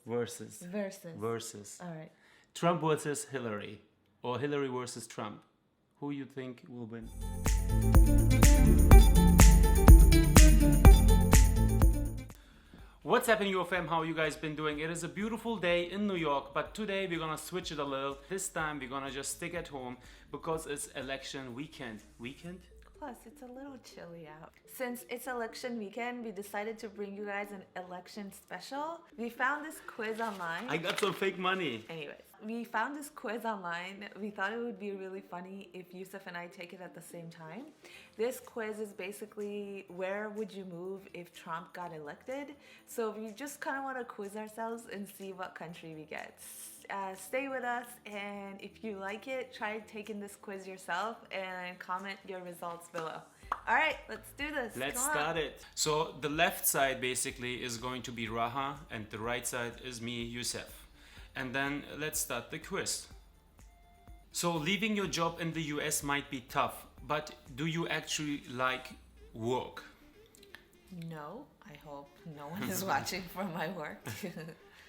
Versus. All right. Trump versus Hillary, or Hillary versus Trump. Who you think will win? What's happening, fam? How you guys been doing? It is a beautiful day in New York, but today we're gonna switch it a little. This time we're gonna just stick at home because it's election weekend. Plus, it's a little chilly out. Since it's election weekend, we decided to bring you guys an election special. We found this quiz online. I got some fake money. Anyways, we found this quiz online. We thought it would be really funny if Yusuf and I take it at the same time. This quiz is basically where would you move if Trump got elected? So we just kind of want to quiz ourselves and see what country we get. Stay with us, and if you like it, try taking this quiz yourself and comment your results below. All right, let's do this. Let's start it. So the left side basically is going to be Raha, and the right side is me, Yusuf. And then let's start the quiz. So leaving your job in the US might be tough, but do you actually like work? No, I hope no one is watching from my work.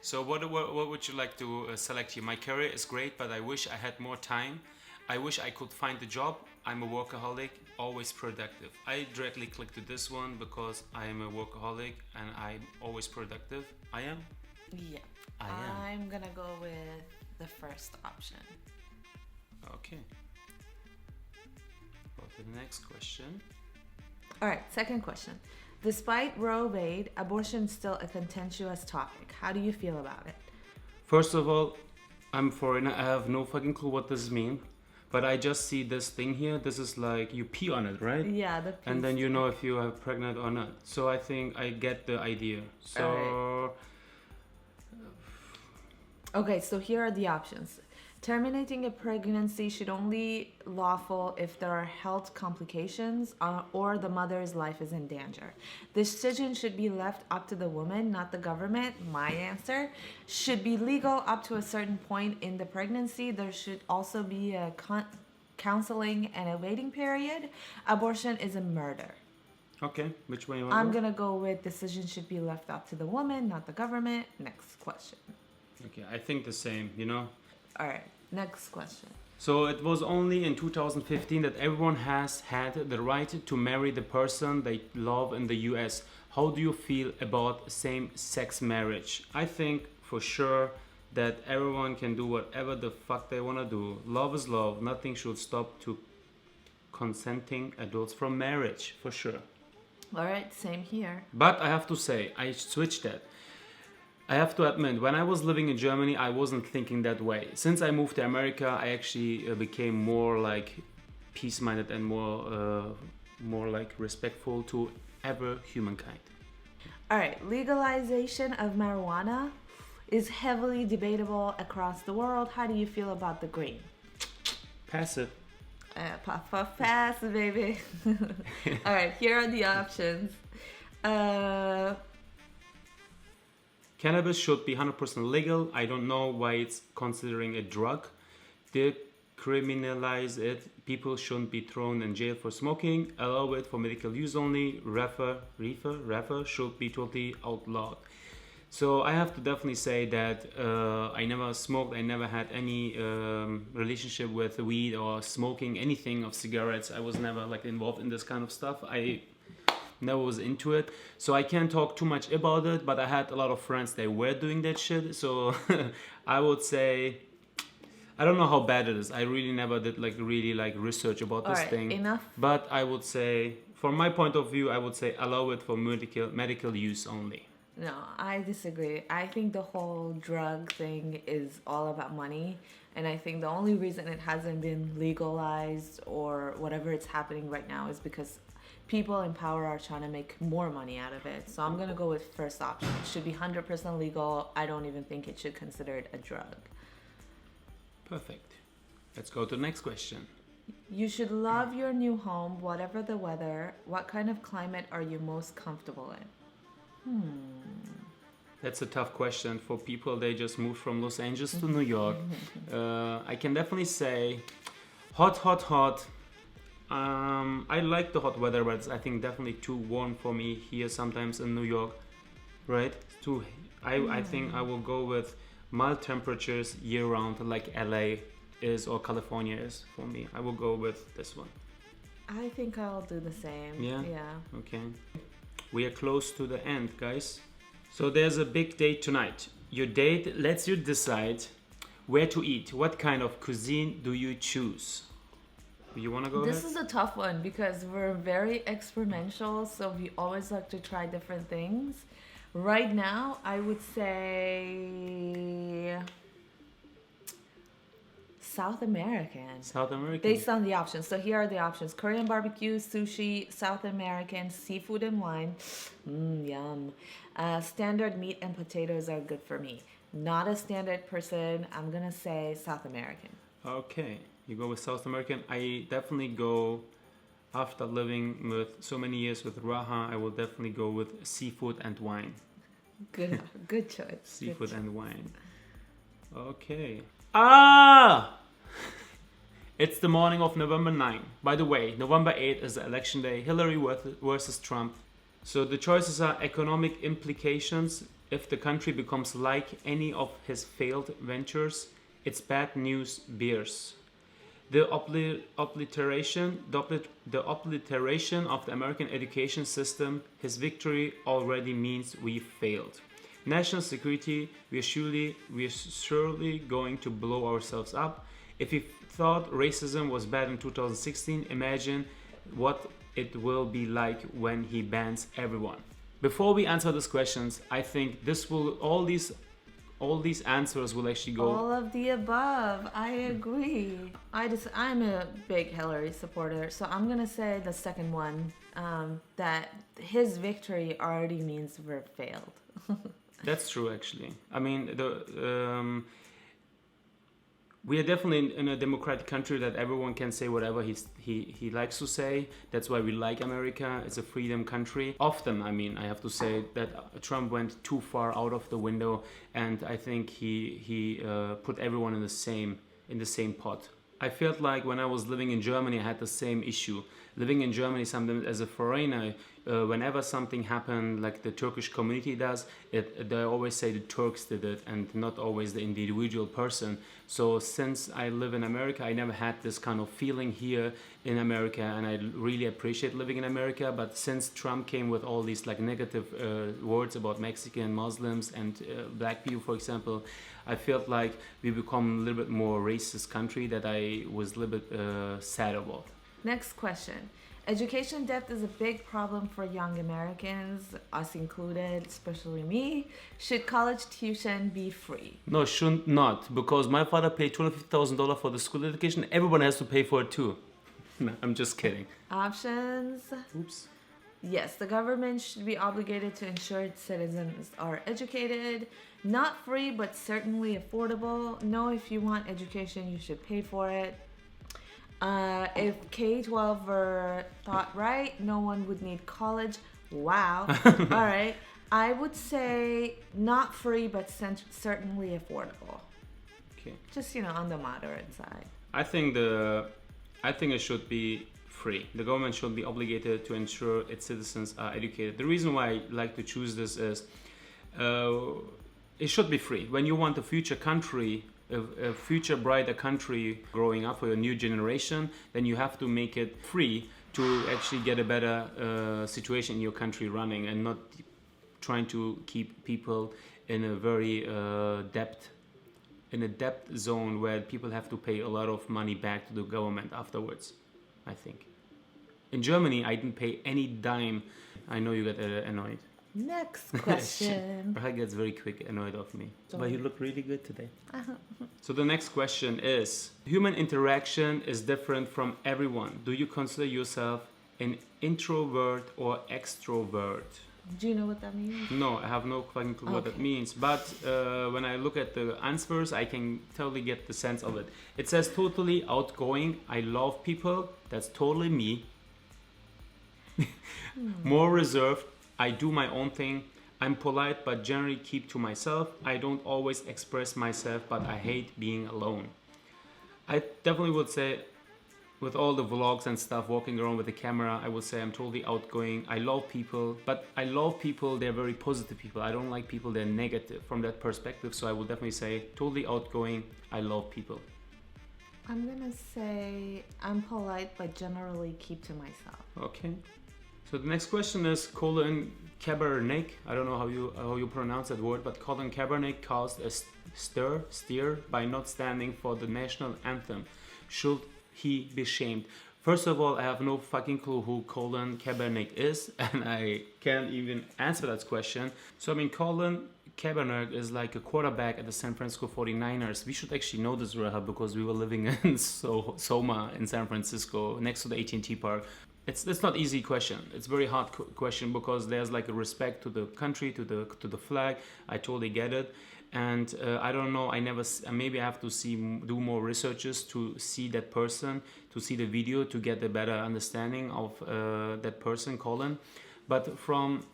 So what would you like to select here? My career is great, but I wish I had more time. I wish I could find a job. I'm a workaholic, always productive. I directly click to this one because I am a workaholic and I'm always productive. I am? Yeah. I am. I'm gonna go with the first option. Okay. Go to the next question. All right, second question. Despite Roe v. Wade, abortion is still a contentious topic. How do you feel about it? First of all, I'm foreigner. I have no fucking clue what this means. But I just see this thing here. This is like you pee on it, right? Yeah, the pee. And then you know if you are pregnant or not. So I think I get the idea. So... Okay, so here are the options. Terminating a pregnancy should only lawful if there are health complications or the mother's life is in danger. The decision should be left up to the woman, not the government. My answer should be legal up to a certain point in the pregnancy. There should also be a counseling and a waiting period. Abortion is a murder. Okay, which way you want to I'm go? gonna go with decision should be left up to the woman, not the government. Next question. Okay, I think the same, you know? All right, next question. So it was only in 2015 that everyone has had the right to marry the person they love in the US. How do you feel about same-sex marriage? I think for sure that everyone can do whatever the fuck they want to do. Love is love. Nothing should stop to consenting adults from marriage, for sure. All right, same here. But I have to say, I switched that. I have to admit, when I was living in Germany, I wasn't thinking that way. Since I moved to America, I actually became more like peace-minded and more like respectful to ever humankind. All right, legalization of marijuana is heavily debatable across the world. How do you feel about the green? Pass it. Puff, puff, pass, baby. All right, here are the options. Cannabis should be 100% legal. I don't know why it's considering a drug. Decriminalize it. People shouldn't be thrown in jail for smoking. Allow it for medical use only. Reefer should be totally outlawed. So I have to definitely say that I never smoked. I never had any relationship with weed or smoking anything of cigarettes. I was never like involved in this kind of stuff. I never was into it, so I can't talk too much about it, but I had a lot of friends that were doing that shit, so I would say I don't know how bad it is. I really never did really research about this thing. Enough. But I would say, from my point of view, I would say allow it for medical use only. No, I disagree. I think the whole drug thing is all about money, and I think the only reason it hasn't been legalized or whatever it's happening right now is because people in power are trying to make more money out of it. So I'm going to go with first option. It should be 100% legal. I don't even think it should consider it a drug. Perfect. Let's go to the next question. You should love your new home, whatever the weather. What kind of climate are you most comfortable in? That's a tough question for people. They just moved from Los Angeles to New York. I can definitely say hot. I like the hot weather, but it's, I think, definitely too warm for me here sometimes in New York, right? I think I will go with mild temperatures year round, like LA is or California is for me. I will go with this one. I think I'll do the same. Yeah? Yeah. Okay. We are close to the end, guys. So there's a big date tonight. Your date lets you decide where to eat. What kind of cuisine do you choose? You want to go This ahead? is a tough one because we're very experimental, so we always like to try different things. Right now, I would say South American. South American. Based on the options. So here are the options: Korean barbecue, sushi, South American, seafood and wine. Yum. Standard meat and potatoes are good for me. Not a standard person. I'm gonna say South American. Okay, you go with South American. I definitely go, after living with so many years with Raha, I will definitely go with seafood and wine. Good, good choice. Seafood Good and wine. Okay. Ah! It's the morning of November 9. By the way, November 8 is the election day. Hillary versus Trump. So the choices are economic implications. If the country becomes like any of his failed ventures, it's bad news bears. The obliteration of the American education system, his victory already means we failed. National security, we are surely going to blow ourselves up. If we thought racism was bad in 2016, imagine what it will be like when he bans everyone. Before we answer these questions, I think all these answers will actually go. All of the above. I agree. I'm a big Hillary supporter, so I'm gonna say the second one. That his victory already means we're failed. That's true, actually. I mean, we are definitely in a democratic country that everyone can say whatever he likes to say. That's why we like America. It's a freedom country. Often, I mean, I have to say that Trump went too far out of the window, and I think he put everyone in the same pot. I felt like when I was living in Germany, I had the same issue. Living in Germany, sometimes as a foreigner, whenever something happened, like the Turkish community does, they always say the Turks did it and not always the individual person. So since I live in America, I never had this kind of feeling here in America, and I really appreciate living in America. But since Trump came with all these like negative words about Mexican, Muslims, and black people, for example, I felt like we become a little bit more racist country that I was a little bit sad about. Next question. Education debt is a big problem for young Americans, us included, especially me. Should college tuition be free? No, should not, because my father paid $250,000 for the school education. Everyone has to pay for it too. No, I'm just kidding. Options. Oops. Yes, the government should be obligated to ensure its citizens are educated. Not free, but certainly affordable. No, if you want education, you should pay for it. If K-12 were thought right, no one would need college. Wow. All right. I would say not free, but certainly affordable. Okay. Just, on the moderate side. I think it should be free. The government should be obligated to ensure its citizens are educated. The reason why I like to choose this is it should be free. When you want a future country, a future brighter country growing up for your new generation, then you have to make it free to actually get a better situation in your country running, and not trying to keep people in a very debt zone where people have to pay a lot of money back to the government afterwards. I think in Germany I didn't pay any dime. I know you got annoyed. Next question. Raha gets very quick annoyed of me. Sorry. But you look really good today. So the next question is, human interaction is different from everyone. Do you consider yourself an introvert or extrovert? Do you know what that means? No, I have no fucking clue what that means. But when I look at the answers, I can totally get the sense of it. It says totally outgoing. I love people. That's totally me. More reserved. I do my own thing. I'm polite but generally keep to myself. I don't always express myself, but I hate being alone. I definitely would say with all the vlogs and stuff, walking around with the camera, I would say I'm totally outgoing. I love people, but I love people, they're very positive people. I don't like people, they're negative from that perspective. So I would definitely say totally outgoing. I love people. I'm gonna say I'm polite, but generally keep to myself. Okay. So the next question is Colin Kaepernick. I don't know how you pronounce that word, but Colin Kaepernick caused a stir by not standing for the national anthem. Should he be shamed? First of all, I have no fucking clue who Colin Kaepernick is, and I can't even answer that question. So I mean, Colin Kaepernick is like a quarterback at the San Francisco 49ers. We should actually know this, Raha, because we were living in Soma in San Francisco, next to the AT&T park. It's not easy question. It's very hard question because there's like a respect to the country, to the flag. I totally get it. And I don't know, maybe I have to do more researches to see that person, to see the video, to get a better understanding of that person, Colin. But from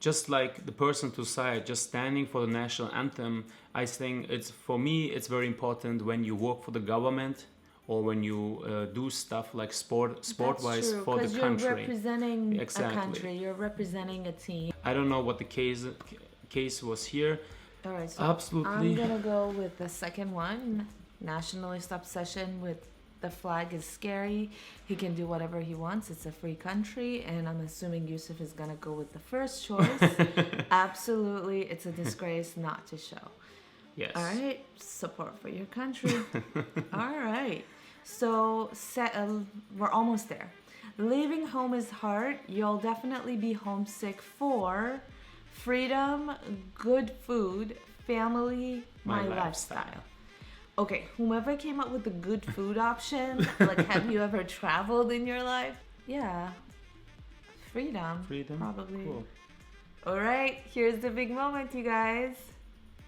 just like the person to side, just standing for the national anthem, I think for me, it's very important when you work for the government or when you do stuff like sport-wise for the country. You're representing a country, you're representing a team. I don't know what the case was here. All right, so absolutely. I'm gonna go with the second one. Nationalist obsession with the flag is scary. He can do whatever he wants. It's a free country, and I'm assuming Yusuf is gonna go with the first choice. Absolutely, it's a disgrace not to show. Yes. All right, support for your country. All right, so we're almost there. Leaving home is hard. You'll definitely be homesick for freedom, good food, family, my lifestyle. Okay, whomever came up with the good food option, like, have you ever traveled in your life? Yeah. Freedom. Freedom? Probably. Cool. All right, here's the big moment, you guys.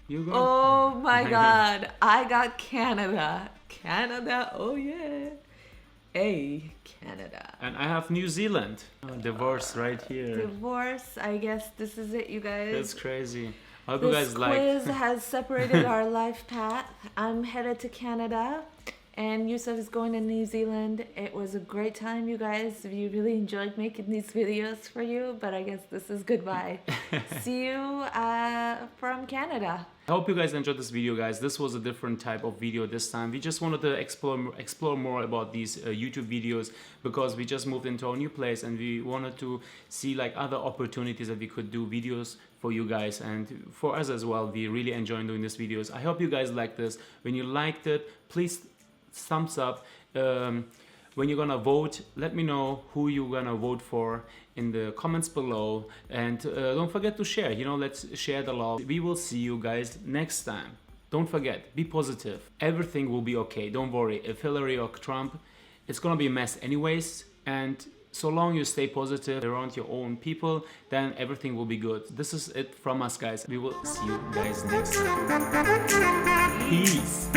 You go. Oh my God, I got Canada. Canada, oh yeah. Hey, Canada. And I have New Zealand. Divorce right here. Divorce, I guess this is it, you guys. That's crazy. I hope This you guys quiz has separated our life path. I'm headed to Canada, and Yusuf is going to New Zealand. It was a great time, you guys. We really enjoyed making these videos for you, but I guess this is goodbye. See you from Canada. I hope you guys enjoyed this video, guys. This was a different type of video this time. We just wanted to explore more about these YouTube videos because we just moved into our new place and we wanted to see like other opportunities that we could do videos for you guys and for us as well. We really enjoy doing these videos. I hope you guys like this. When you liked it, please thumbs up. When you're gonna vote, let me know who you're gonna vote for in the comments below, and don't forget to share. Let's share the love. We will see you guys next time. Don't forget, be positive. Everything will be okay. Don't worry. If Hillary or Trump, it's gonna be a mess anyways, and so long you stay positive around your own people, then everything will be good. This is it from us, guys. We will see you guys next time. Peace.